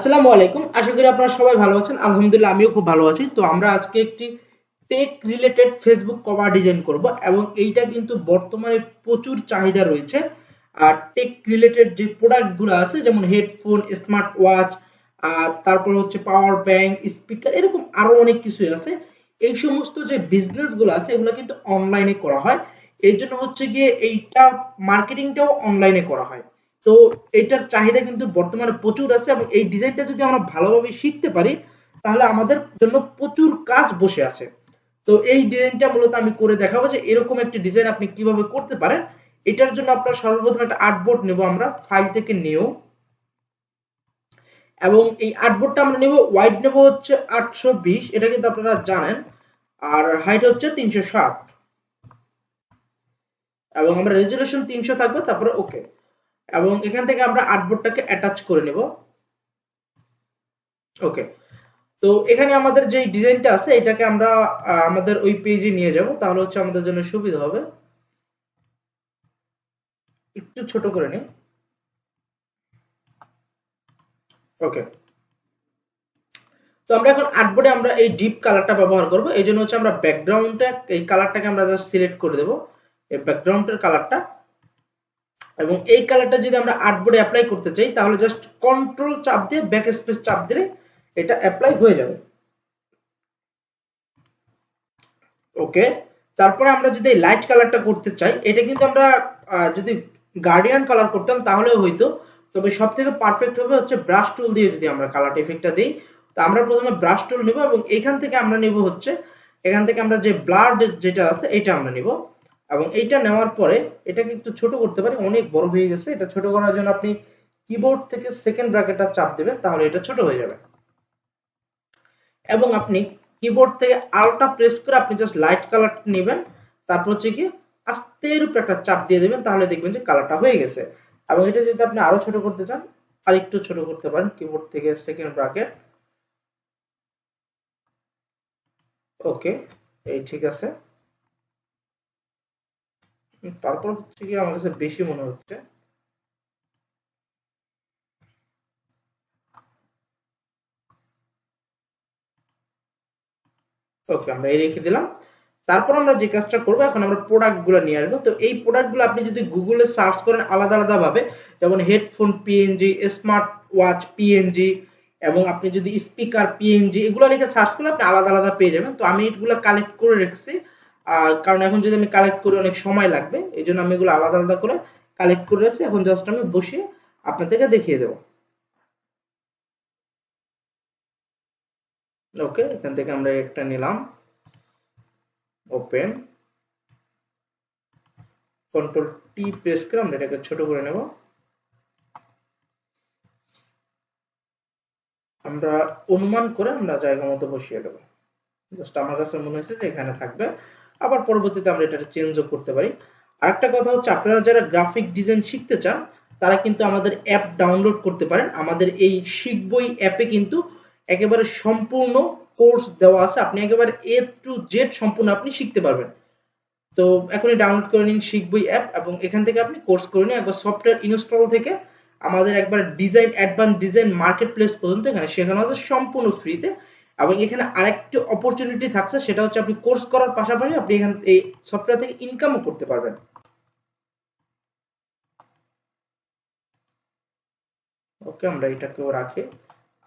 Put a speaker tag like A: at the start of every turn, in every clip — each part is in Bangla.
A: আসসালামু আলাইকুম। আশা করি আপনারা সবাই ভালো আছেন। আলহামদুলিল্লাহ আমিও খুব ভালো আছি। তো আমরা আজকে একটি tech related Facebook cover design করব এবং এইটা কিন্তু বর্তমানে প্রচুর চাহিদা রয়েছে। আর টেক রিলেটেড যে প্রোডাক্টগুলো আছে যেমন হেডফোন, স্মার্ট ওয়াচ, আর তারপর হচ্ছে পাওয়ার ব্যাংক, স্পিকার, এরকম আরো অনেক কিছুই আছে। এই সমস্ত যে বিজনেসগুলো আছে এগুলো কিন্তু অনলাইনে করা হয়। এই জন্য হচ্ছে গিয়ে এইটা মার্কেটিংটাও অনলাইনে করা হয়। তো এটার চাহিদা কিন্তু বর্তমানে প্রচুর আছে এবং এই ডিজাইনটা যদি আমরা ভালোভাবে শিখতে পারি তাহলে আমাদের জন্য প্রচুর কাজ বসে আছে। তো এই ডিজাইনটা মূলত আমি করে দেখাবো যে এরকম একটি ডিজাইন আপনি কিভাবে করতে পারেন। এটার জন্য আপনার সর্বপ্রথম একটা আর্টবোর্ড নেব, আমরা ফাইল থেকে নিউ, এবং এই আর্টবোর্ডটা আমরা নেব, ওয়াইড নেব হচ্ছে 820, এটা কিন্তু আপনারা জানেন, আর হাইট হচ্ছে 360, এবং আমরা রেজুলেশন 300 থাকবে, তারপরে ওকে। এবং এখান থেকে আমরা আর্টবোর্ডটাকে অ্যাটাচ করে নেব। ওকে, তো এখানে আমাদের যে ডিজাইনটা আছে এটাকে আমরা আমাদের ওই পেজে নিয়ে যাব, তাহলে হচ্ছে আমাদের জন্য সুবিধা হবে। একটু ছোট করে নিই। ওকে, তো আমরা এখন আর্টবোর্ডে আমরা এই ডিপ কালারটা ব্যবহার করব। এই জন্য হচ্ছে আমরা ব্যাকগ্রাউন্ডটা, এই কালারটাকে আমরা জাস্ট সিলেক্ট করে দেব, এই ব্যাকগ্রাউন্ডের কালারটা। এবং এই কালারটা যদি আমরা আর্টবোর্ডে অ্যাপ্লাই করতে চাই তাহলে জাস্ট কন্ট্রোল চাপ দিয়ে ব্যাক স্পেস চাপ দিলে এটা অ্যাপ্লাই হয়ে যাবে। ওকে, তারপরে আমরা যদি লাইট কালারটা করতে চাই, এটা কিন্তু আমরা যদি গার্ডিয়ান কালার করতাম তাহলেও হইতো, তবে সব থেকে পারফেক্ট হবে হচ্ছে ব্রাশ টুল দিয়ে যদি আমরা কালার ইফেক্টটা দিই। তো আমরা প্রথমে ব্রাশ টুল নিব এবং এখান থেকে আমরা নিব হচ্ছে, এখান থেকে আমরা যে ব্লার যেটা আছে এটা আমরা নিব। এবং এইটা নেওয়ার পরে এটাকে একটু ছোট করতে পারি, অনেক বড় হয়ে গেছে। এটা ছোট করার জন্য আপনি কিবোর্ড থেকে সেকেন্ড ব্র্যাকেটটা চাপ দেবেন, তাহলে এটা ছোট হয়ে যাবে। এবং আপনি কিবোর্ড থেকে আলটা প্রেস করে আপনি জাস্ট লাইট কালার নেবেন, তারপর হচ্ছে কি আস্তের উপরে একটা চাপ দিয়ে দেবেন, তাহলে দেখবেন যে কালারটা হয়ে গেছে। এবং এটা যদি আপনি আরো ছোট করতে চান আর একটু ছোট করতে পারেন, কিবোর্ড থেকে সেকেন্ড ব্র্যাকেট। ওকে, এই ঠিক আছে। তারপর হচ্ছে কি আমার কাছে বেশি মনে হচ্ছে। ওকে, আমরা এই রেখে দিলাম। তারপর আমরা যে কাজটা করবো, এখন আমরা প্রোডাক্ট গুলো নিয়ে আসবো। তো এই প্রোডাক্ট গুলো আপনি যদি গুগলে সার্চ করেন আলাদা আলাদা ভাবে, যেমন headphone PNG, smart watch PNG, এবং আপনি যদি স্পিকার পিএনজি এগুলো লিখে সার্চ করলে আপনি আলাদা আলাদা পেয়ে যাবেন। তো আমি এগুলো কালেক্ট করে রেখেছি, কারণ এখন যদি আমি কালেক্ট করি অনেক সময় লাগবে, এই জন্য আমি এগুলো আলাদা আলাদা করে কালেক্ট করে রাখছি। এখন জাস্ট আমি বসিয়ে আপনাদেরকে দেখিয়ে দেবো। ওকে, এখান থেকে আমরা একটা নিলাম, ওপেন, কন্ট্রোল টি প্রেস করে আমরা এটাকে ছোট করে নেব। আমরা অনুমান করে আমরা জায়গা মতো বসিয়ে দেবো। জাস্ট আমার কাছে মনে হয়েছে যে এখানে থাকবে, আবার পরবর্তীতে আমরা এটা চেঞ্জও করতে পারি। আরেকটা কথা হচ্ছে, আপনারা যারা গ্রাফিক ডিজাইন শিখতে চান তারা কিন্তু আমাদের অ্যাপ ডাউনলোড করতে পারেন। আমাদের এই শিখবই অ্যাপে কিন্তু একেবারে সম্পূর্ণ কোর্স দেওয়া আছে, আপনি একেবারে এ টু জেড সম্পূর্ণ আপনি শিখতে পারবেন। তো এখনই ডাউনলোড করে নিন শিখবই অ্যাপ, এবং এখান থেকে আপনি কোর্স করে নিন একবার সফটওয়্যার ইনস্টল থেকে। আমাদের একবার design, advance design, market place পর্যন্ত এখানে শেখানো হচ্ছে সম্পূর্ণ ফ্রিতে। এবং এখানে আরেকটি অপরচুনিটি থাকছে, সেটা হচ্ছে আপনি কোর্স করার পাশাপাশি আপনি এখান এই সফটওয়্যার থেকে ইনকামও করতে পারবেন। ওকে, আমরা এটাকেও রাখি,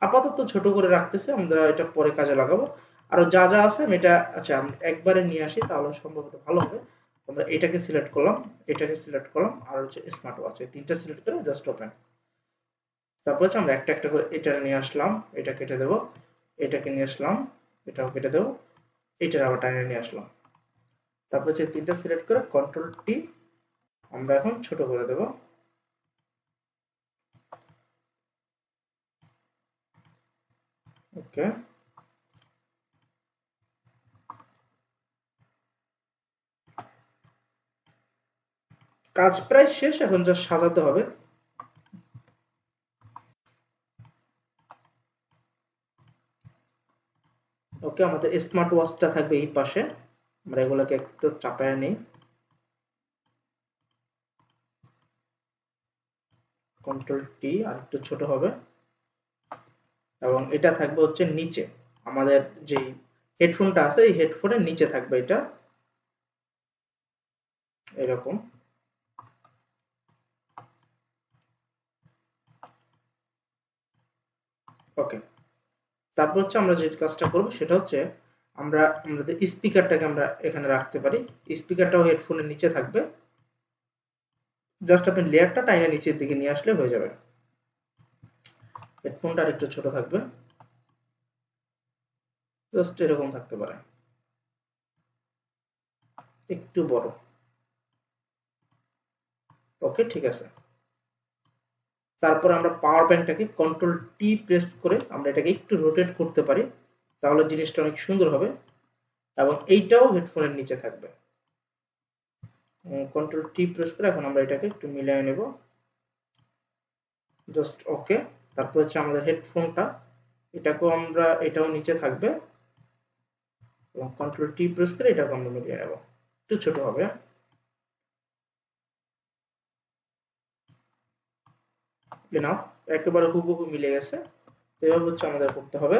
A: আপাতত ছোট করে রাখতেছি, আমরা এটা পরে কাজে লাগাবো। আরো যা যা আছে আমি এটা, আচ্ছা আমি একবারে নিয়ে আসি তাহলে সম্ভবত ভালো হবে। আমরা এটাকে সিলেক্ট করলাম, এটাকে সিলেক্ট করলাম, আর হচ্ছে স্মার্ট ওয়াচ, এই তিনটা সিলেক্ট করে জাস্ট ওপেন। তারপর হচ্ছে আমরা একটা একটা করে এটা নিয়ে আসলাম, এটা কেটে দেবো, এটাকে নিয়ে আসলাম, এটাও কেটে দেবো, এটার আবার টাইনে নিয়ে আসলাম। তারপর হচ্ছে তিনটা সিলেক্ট করে কন্ট্রোল টি আমরা এখন ছোট করে দেব। ওকে, কাজ প্রায় শেষ, এখন জাস্ট সাজাতে হবে। ওকে, আমাদের স্মার্ট ওয়াচটা থাকবে এই পাশে, আমরা এগুলোকে একটু চাপায় নিই, কন্ট্রোল টি, আর একটু ছোট হবে। এবং এটা থাকবে হচ্ছে নিচে, আমাদের যে হেডফোনটা আছে এই হেডফোনের নিচে থাকবে এটা এরকম। ওকে, তারপর হচ্ছে আমরা যে কাজটা করব সেটা হচ্ছে আমরা আমাদের স্পিকারটাকে আমরা এখানে রাখতে পারি, স্পিকারটাও হেডফোনের নিচে থাকবে, জাস্ট আপনি লেয়ারটা টাইনা নিচের দিকে নিয়ে আসলে হয়ে যাবে। হেডফোনটা আর একটু ছোট থাকবে, জাস্ট এরকম থাকতে পারে, একটু বড়। ওকে, ঠিক আছে। তারপর আমরা পাওয়ার ব্যাংকটাকে কন্ট্রোল টি প্রেস করে আমরা এটাকে একটু রোটেট করতে পারি, তাহলে জিনিসটা অনেক সুন্দর হবে। এবং এইটাও হেডফোনের নিচে থাকবে। কন্ট্রোল টি প্রেস করে এখন আমরা এটাকে একটু মিলিয়ে নেব, জাস্ট ওকে। তারপর হচ্ছে আমাদের হেডফোনটা, এটাকেও আমরা, এটাও নিচে থাকবে এবং কন্ট্রোল টি প্রেস করে এটাকে আমরা মিলিয়ে নেব, একটু ছোট হবে। নাও, একেবারে হুবহু মিলে গেছে। এভাবে হচ্ছে আমাদের করতে হবে।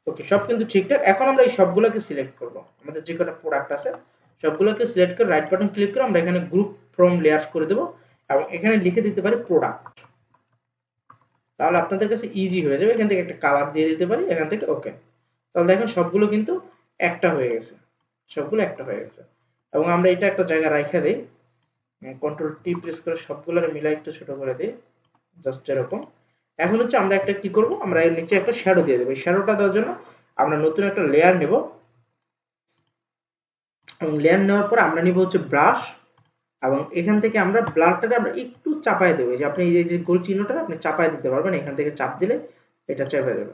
A: ওকে, সব কিন্তু ঠিকঠাক। এখন আমরা এই সবগুলোকে সিলেক্ট করব, আমাদের যে কটা প্রোডাক্ট আছে সবগুলোকে সিলেক্ট করে রাইট বাটন ক্লিক করে আমরা এখানে গ্রুপ ফ্রম লেয়ার্স করে দেব এবং এখানে লিখে দিতে পারি প্রোডাক্ট, তাহলে আপনাদের কাছে ইজি হয়ে যাবে। এখান থেকে একটা কালার দিয়ে দিতে পারি এখান থেকে। ওকে, তাহলে দেখেন সবগুলো কিন্তু একটা হয়ে গেছে, সবগুলো একটা হয়ে গেছে। এবং আমরা এটা একটা জায়গায় রাখা দেই, কন্ট্রোল টি প্রেস করে সবগুলোর মিলাই একটু ছোট করে দিই, জাস্ট এরকম। এখন হচ্ছে আমরা একটা কি করব, আমরা এর নিচে একটা শ্যাডো দিয়ে দেবো। এই শ্যাডোটা দেওয়ার জন্য আমরা নতুন একটা লেয়ার নেব এবং লেয়ার নেওয়ার পর আমরা নিব হচ্ছে ব্রাশ এবং এখান থেকে আমরা ব্লারটাকে আমরা একটু চাপায় দেবো। যে আপনি এই যে গোল চিহ্নটা আপনি চাপায় দিতে পারবেন, এখান থেকে চাপ দিলে এটা চেপে যাবে।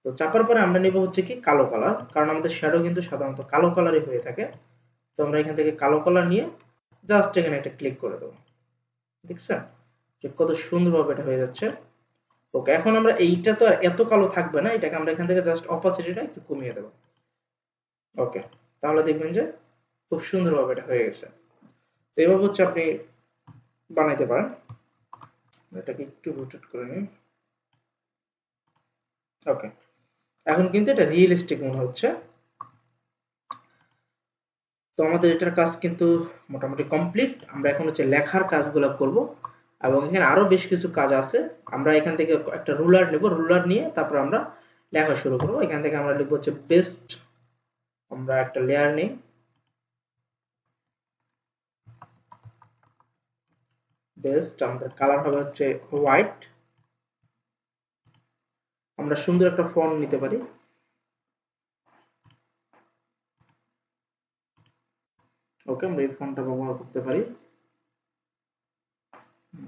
A: তো চাপার পরে আমরা নিব হচ্ছে কি কালো কালার, কারণ আমাদের শ্যাডো কিন্তু সাধারণত কালো কালারই হয়ে থাকে। তো আমরা এখান থেকে কালো কালার নিয়ে জাস্ট এখানে একটা ক্লিক করে দেবো। দেখছেন যে কত সুন্দরভাবে এটা হয়ে যাচ্ছে। ওকে, এখন আমরা এইটা তো আর এত কালো থাকবে না, এটাকে আমরা এখান থেকে জাস্ট অপাসিটিটা একটু কমিয়ে দেবো। ওকে, তাহলে দেখবেন যে খুব সুন্দরভাবে এটা হয়ে গেছে। তো এভাবে হচ্ছে আপনি বানাইতে পারেন। এটাকে একটু রোটেট করে নিন। ওকে, এখন কিন্তু এটা রিয়েলিস্টিক মনে হচ্ছে। তো আমাদের এটার কাজ কিন্তু মোটামুটি কমপ্লিট। আমরা এখন হচ্ছে লেখার কাজগুলো করব এবং এখানে আরো বেশ কিছু কাজ আছে। আমরা এখান থেকে একটা রুলার নেব, রুলার নিয়ে তারপর আমরা লেখা শুরু করব। এখান থেকে আমরা লিখব হচ্ছে বেস্ট, আমরা একটা লেয়ার নেই, বেস্ট, আমাদের কালার হবে হচ্ছে হোয়াইট। আমরা সুন্দর একটা ফন্ট নিতে পারি, ওকে, আমরা এই ফন্টটা ব্যবহার করতে পারি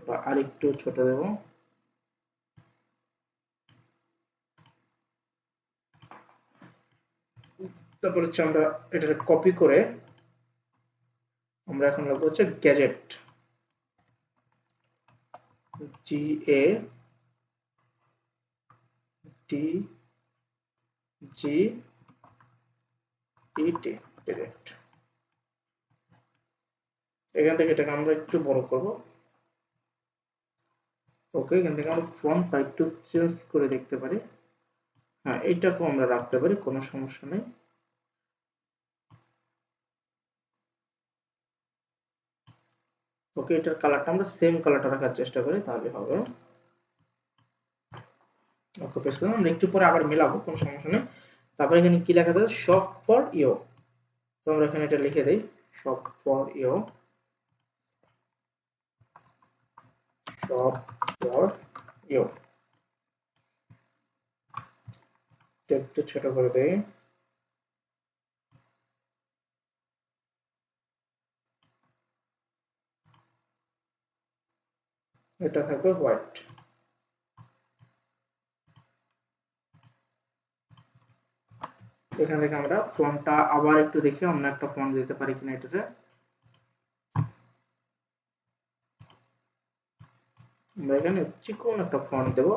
A: বা আরেকটু ছোট দেব। তারপর হচ্ছে আমরা এটা কপি করে আমরা এখন লিখব হচ্ছে গ্যাজেট, জি এ টি জি ই টি, গ্যাজেট। এখান থেকে এটাকে আমরা একটু বড় করব। ওকে, এখান থেকে আমরা ফন্টটা একটু চেঞ্জ করে দেখতে পারি। হ্যাঁ, এইটাকেও আমরা রাখতে পারি, কোনো সমস্যা নেই। ওকে, এটার কালারটা আমরা সেম কালারটা রাখার চেষ্টা করি, তাহলে হবে। ওকে, পেস্ট করলাম। আমরা একটু পরে আবার মেলাবো, কোনো সমস্যা নেই। তারপরে এখানে কি লেখা থাকে, শপ ফর ইউ। তো আমরা এখানে এটা লিখে দেই, shop for you, shop for you. একটু ছোট করে দেই। এটা থাকবে হোয়াইট। এখান থেকে আমরা ফন্টটা আবার একটু দেখি অন্য একটা ফন্ট দিতে পারি কিনা এটাতে। আমরা এখানে চিকন একটা ফন্ট দেব।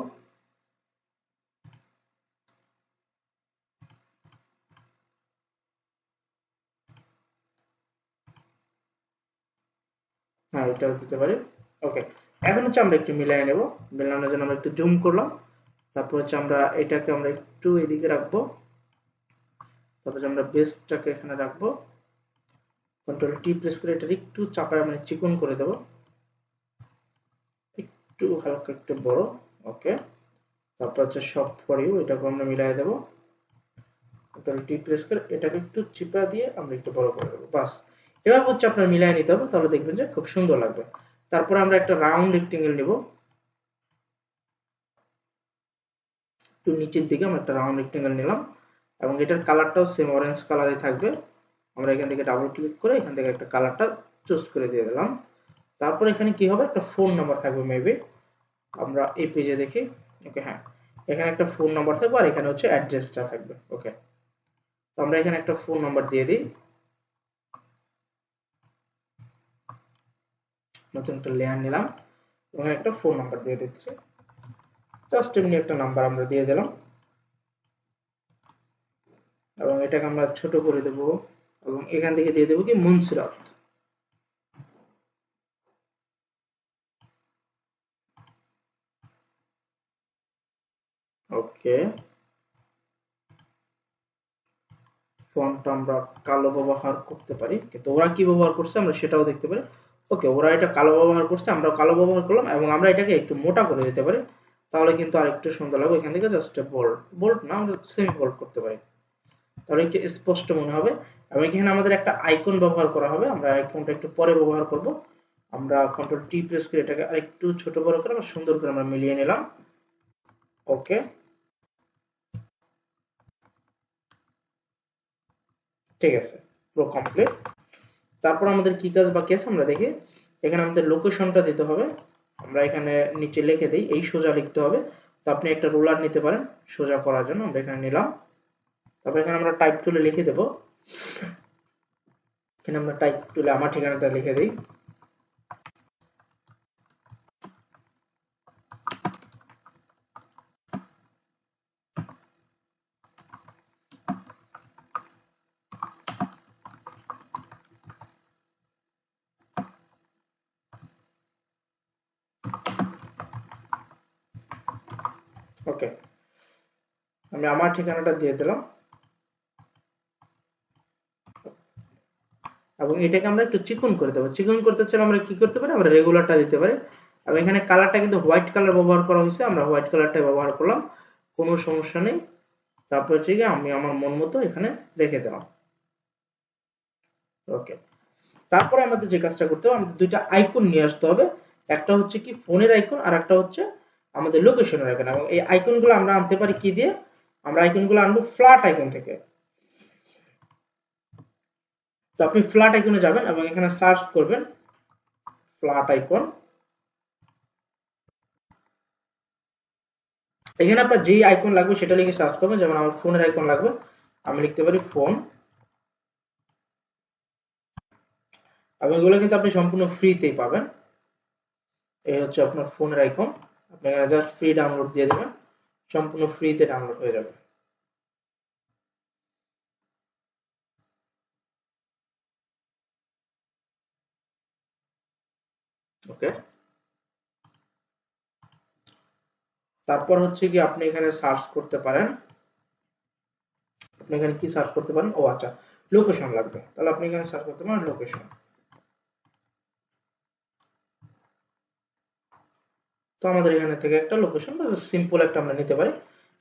A: হ্যাঁ, এটাও দিতে পারি। ওকে, এখন হচ্ছে আমরা একটু মিলাই নেব। মেলানোর জন্য আমরা একটু জুম করলাম, তারপর হচ্ছে আমরা এটাকে আমরা একটু এদিকে রাখবো, তারপর আমরা বেসটাকে এখানে রাখবো, কন্ট্রোল টি প্রেস করে এটা একটু চাপায় মানে চিকন করে দেব, একটু হালকা একটু বড়। ওকে, তারপর হচ্ছে সব ফর ইউ এটাকে আমরা মিলাই দেব, কন্ট্রোল টি প্রেস করে এটাকে একটু চিপা দিয়ে আমরা একটু বড় করে দেব। বাস, এবার হচ্ছে আপনার মিলাই নিতে হবে, তাহলে দেখবেন যে খুব সুন্দর লাগবে। তারপর আমরা একটা রাউন্ড রেক্টেঙ্গেল নিব, একটু নিচের দিকে আমরা একটা রাউন্ড রেক্টেঙ্গেল নিলাম, এবং এটার কালারটাও সেম অরেঞ্জ কালারে থাকবে। আমরা এখান থেকে ডাবল ক্লিক করে এখান থেকে একটা কালারটা চুজ করে দিয়ে দিলাম। তারপর এখানে কি হবে, একটা ফোন নাম্বার থাকবে মেবি, আমরা এই পেজে দেখি। ওকে, হ্যাঁ, এখানে একটা ফোন নাম্বার থাকবে আর এখানে হচ্ছে অ্যাড্রেসটা থাকবে। ওকে, তো আমরা এখানে একটা ফোন নাম্বার দিয়ে দিই, নতুন একটা লেয়ার নিলাম এবং একটা ফোন নাম্বার দিয়ে দিচ্ছি, জাস্ট এমনি একটা নাম্বার আমরা দিয়ে দিলাম, এবং এটাকে আমরা ছোট করে দেব, এবং এখান থেকে দিয়ে দেবো কি মুন্সিরাত। ওকে, ফন্ট আমরা কালো ব্যবহার করতে পারি, কিন্তু ওরা কি ব্যবহার করছে আমরা সেটাও দেখতে পারি। ওকে, ওরা এটা কালো ব্যবহার করছে, আমরা কালো ব্যবহার করলাম, এবং আমরা এটাকে একটু মোটা করে দিতে পারি, তাহলে কিন্তু আরেকটু সুন্দর লাগবে। এখান থেকে জাস্ট বোল্ড, বোল্ড না, আমরা সেমি বোল্ড করতে পারি, তাহলে একটু স্পষ্ট মনে হবে। এবং এখানে আমাদের একটা আইকন ব্যবহার করা হবে, আমরা আইকনটা একটু পরে ব্যবহার করব। আমরা কন্ট্রোল টি প্রেস করে এটাকে আরেকটু ছোট বড় করে আমরা সুন্দর করে আমরা মিলিয়ে নিলাম। ওকে, ঠিক আছে, পুরো কমপ্লিট। তারপর আমাদের কি কাজ বাকি আছে আমরা দেখি। এখানে আমাদের লোকেশনটা দিতে হবে, আমরা এখানে নিচে লিখে দিই, এই সোজা লিখতে হবে। তো আপনি একটা রুলার নিতে পারেন সোজা করার জন্য, আমরা এখানে নিলাম। তারপর এখানে আমরা টাইপ টুলে লিখে দেব, এখানে আমরা টাইপ টুলে আমার ঠিকানাটা লিখে দিই। ওকে, আমি আমার ঠিকানাটা দিয়ে দিলাম, এবং এটাকে আমরা একটু চিকন করে দেবো। চিকন করতে চাইলে আমরা কি করতে পারি, আমরা রেগুলারটা দিতে পারি, এবং এখানে কালারটা কিন্তু হোয়াইট কালার ব্যবহার করা হয়েছে, আমরা হোয়াইট কালারটাই ব্যবহার করলাম, কোনো সমস্যা নেই। তারপর হচ্ছে কি আমি আমার মন মতো এখানে রেখে দিলাম। ওকে, তারপরে আমাদের যে কাজটা করতে হবে, আমাদের দুইটা আইকন নিয়ে আসতে হবে, একটা হচ্ছে কি ফোনের আইকন আর একটা হচ্ছে আমাদের লোকেশনের আইকন। এবং এই আইকনগুলো আমরা আনতে পারি কি দিয়ে, আমরা আইকনগুলো আনবো ফ্ল্যাট আইকন থেকে। তো আপনি ফ্ল্যাট আইকনে যাবেন এবং এখানে সার্চ করবেন ফ্ল্যাট আইকন। এখানে আপনার যেই আইকন লাগবে সেটা লিখে সার্চ করবেন, যেমন আমার ফোনের আইকন লাগবে, আমি লিখতে পারি ফোন, এবং এগুলো কিন্তু আপনি সম্পূর্ণ ফ্রিতেই পাবেন। এই হচ্ছে আপনার ফোনের আইকন, আপনি এখানে জাস্ট ফ্রি ডাউনলোড দিয়ে দেবেন, সম্পূর্ণ ফ্রিতে ডাউনলোড হয়ে যাবে। ওকে, তারপর হচ্ছে কি আপনি এখানে সার্চ করতে পারেন, আপনি এখানে কি সার্চ করতে পারেন, ও আচ্ছা, লোকেশন লাগবে, তাহলে আপনি এখানে সার্চ করতে পারেন লোকেশন। তো আমাদের এখানে থেকে একটা লোকেশন বা সিম্পল একটা আমরা নিতে পারি।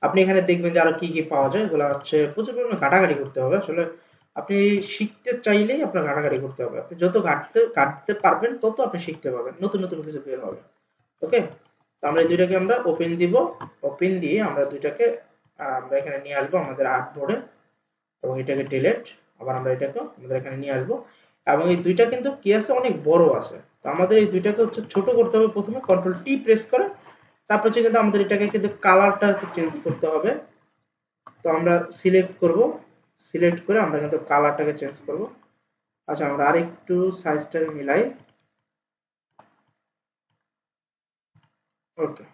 A: আপনি এখানে দেখবেন যে আরো কি কি পাওয়া যায়, এগুলো হচ্ছে প্রচুর পরিমাণে ঘাটাঘাটি করতে হবে। আসলে আপনি শিখতে চাইলেই আপনার ঘাটাঘাটি করতে হবে, আপনি যত ঘাটতে পারবেন তত আপনি শিখতে পারবেন, নতুন নতুন কিছু বের হবে। ওকে, তো আমরা এই দুইটাকে আমরা ওপেন দিব, ওপেন দিয়ে আমরা দুইটাকে আমরা এখানে নিয়ে আসবো আমাদের আর্টবোর্ডে, এবং এটাকে ডিলিট, আবার আমরা এটাকে আমাদের এখানে নিয়ে আসবো। এবং এই দুইটা কিন্তু কি আছে, অনেক বড় আছে, তো আমাদের এই দুইটাকে হচ্ছে ছোট করতে হবে। প্রথমে কন্ট্রোল টি প্রেস করে তারপর হচ্ছে কিন্তু আমাদের এটাকে কিন্তু কালারটা চেঞ্জ করতে হবে। তো আমরা সিলেক্ট করব, সিলেক্ট করে আমরা কিন্তু কালারটাকে চেঞ্জ করব। আচ্ছা, আমরা আরেকটু সাইজটা মিলাই। ওকে,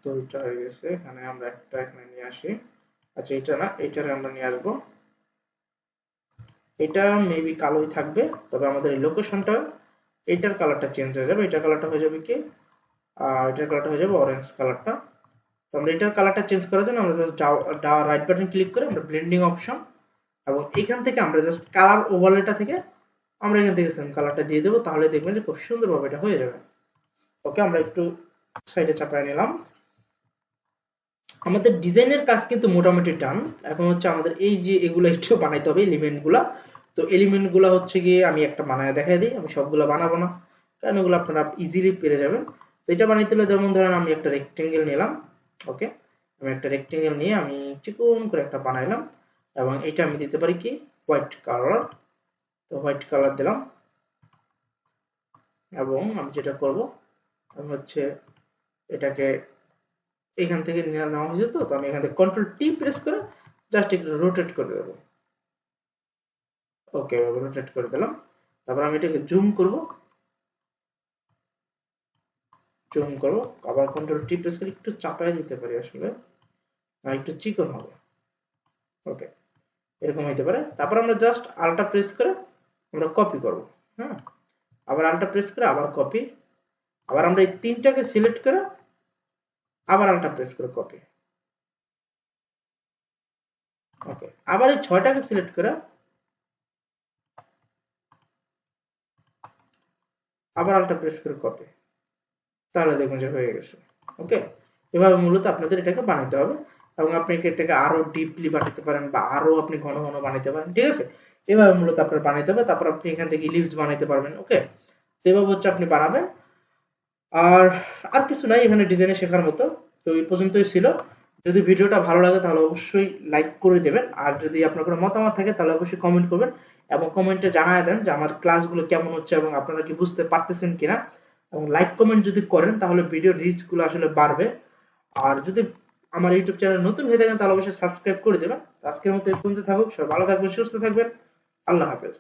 A: দুইটা হয়ে গেছে, এখানে আমরা একটা এখানে নিয়ে আসি। আচ্ছা, এটা না, এটারে আমরা নিয়ে আসবো, এটা মেবি কালোই থাকবে, তবে আমাদের এই লোকেশনটা এটার কালারটা চেঞ্জ হয়ে যাবে, এটার কালারটা হয়ে যাবে কি, এটার কালারটা হয়ে যাবে অরেঞ্জ কালারটা। তো আমরা এটার কালারটা চেঞ্জ করার জন্য আমরা জাস্ট রাইট বাটন ক্লিক করে আমরা ব্লেন্ডিং অপশন এবং এখান থেকে আমরা জাস্ট কালার ওভারলেটা থেকে আমরা এখান থেকে সেম কালারটা দিয়ে দেবো, তাহলে দেখবেন যে খুব সুন্দরভাবে এটা হয়ে যাবে। ওকে, আমরা একটু সাইডে চাপায় নিলাম। আমাদের ডিজাইনের কাজ কিন্তু মোটামুটি ডান। এখন হচ্ছে আমাদের এই যে এগুলো একটু বানাইতে হবে এলিমেন্ট গুলা। তো এলিমেন্ট গুলা হচ্ছে গিয়ে আমি একটা বানায় দেখাই দিই, আমি সবগুলো বানাবো না কারণ এগুলো আপনারা ইজিলি পেরে যাবেন। তো এটা বানাইতে হলে যেমন ধরেন আমি একটা রেক্টেঙ্গেল নিলাম। ওকে, আমি একটা রেক্টেঙ্গেল নিয়ে আমি চিকন করে একটা বানাইলাম এবং এটা আমি দিতে পারি কি হোয়াইট কালার। তো হোয়াইট কালার দিলাম এবং আমি যেটা করব আমি হচ্ছে এটাকে এখান থেকে নেওয়া হয়েছে। তো আমি এখান থেকে কন্ট্রোল টি প্রেস করে জাস্ট একটু রোটেট করে দেবো। ওকে, রোটেট করে দিলাম। তারপর আমি এটাকে জুম করব, আবার কন্ট্রোল টি প্রেস করে একটু চাপায় দিতে পারি আসলে, আর একটু চিকন হবে। ওকে, এরকম হইতে পারে। তারপর আমরা জাস্ট আলটা প্রেস করে আমরা কপি করব। হ্যাঁ, আবার আলটা প্রেস করে আবার কপি, আবার আমরা এই তিনটাকে সিলেক্ট করে আবার আলটা প্রেস করে কপি। ওকে, আবার এই ছয়টাকে সিলেক্ট করে আবার আলটা প্রেস করে কপি, তাহলে দেখুন যে হয়ে গেছে। ওকে, এভাবে মূলত আপনাদের এটাকে বানাইতে হবে এবং আপনি এটাকে আরো ডিপলি বানাতে পারেন বা আরো আপনি ঘন ঘন বানাইতে পারেন। ঠিক আছে, এভাবে মূলত আপনার বানাইতে হবে। তারপর আপনি এখান থেকে লিভস বানাইতে পারবেন। ওকে, তো এভাবে হচ্ছে আপনি বানাবেন। আর আর কিছু নাই এখানে ডিজাইনে শেখার মতো। তো এই পর্যন্তই ছিল। যদি ভিডিওটা ভালো লাগে তাহলে অবশ্যই লাইক করে দেবেন, আর যদি আপনার কোনো মতামত থাকে তাহলে অবশ্যই কমেন্ট করবেন এবং কমেন্টে জানায় দেন যে আমার ক্লাসগুলো কেমন হচ্ছে এবং আপনারা কি বুঝতে পারতেছেন কিনা। এবং লাইক কমেন্ট যদি করেন তাহলে ভিডিও রিচ গুলো আসলে বাড়বে। আর যদি আমার ইউটিউব চ্যানেল নতুন হয়ে থাকেন তাহলে অবশ্যই সাবস্ক্রাইব করে দেবেন। আজকের মতো এই পর্যন্ত থাকুক, সবাই ভালো থাকবেন, সুস্থ থাকবেন। আল্লাহ হাফেজ।